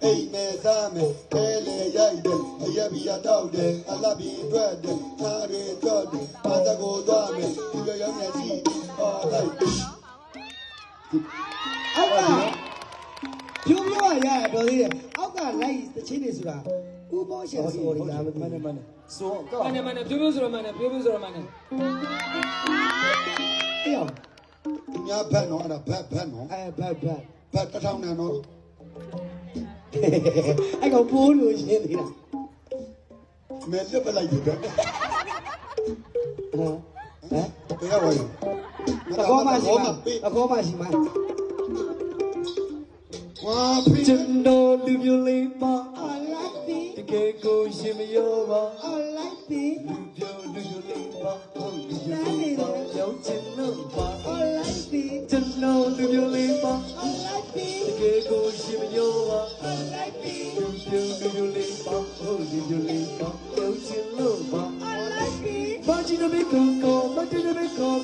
အိမ်မဲစားမယ်ခဲလေရိုက်တယ်အရဘီရတောက်တယ်အလဘီအတွက်တယ်သားတွေတော့တယ်ပါတကိုသွားမယ်ဒီလိုရောက်နေရှိပါလိုက်အောက်ကဖြိုးပြောရရတော်သေးတယ်အောက်ကလိုက်တချင်းနေဆိုတာဥပေါရှင်ဆိုရတာမနဲ့ဆိုတော့မနဲ့ဖြိုးဆိုတော့မနဲ့ဖြိုးဆိုတော့မနဲ့အေးအောင်သူများဘက်နော်အဲ့ဒါဘက်နော်ဘက်တစ်ထောင်နဲ့နော်အဲ့ကောင်ပိုးလို့ရှင်းသေးတာမဲလက်ပလိုက်တယ်ဟမ်ဘယ်ရောက်ရောအကောမရှိမှာဝါဖိကျွန်တော်လူမျိုးလေးပါ I like this တကယ်ကိုရှင်မရောပါ I like this လူမျိုးလေးပါဟုတ်လူမျိုးလေးပါကြောက်ချင်လို့ပါ I like this ကျွန်တော်လူမျိုးလေးပါ I like this တကယ်ကိုရှင်မရောပါ I like this လူမျိုးလေးပါဟုတ်လူမျိုးလေးပါကြောက်ချင်လို့ပါ I like this ဘာကြီးတို့ကိုမတူတဲ့ကို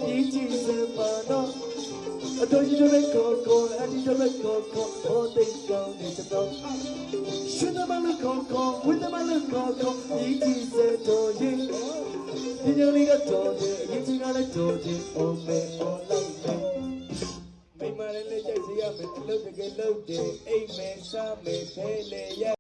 ဒီချစ်စပါတော့အတော်ကြီးတို့ကိုအတီတို့ကိုဟိုတိတ်ကောင်းနေတော့ရှင်မလို့ကိုဝင်းမလို့ကိုဒီချစ်စတော့ရင်ဒီညလေးကတော့အရင်ကလည်းတော့အိုမေအိုလိုက်မိမလေးကြိုက်စရာမယ်လို့တကယ်လို့တယ်အိမ်မဲစားမယ်ဖဲလေရ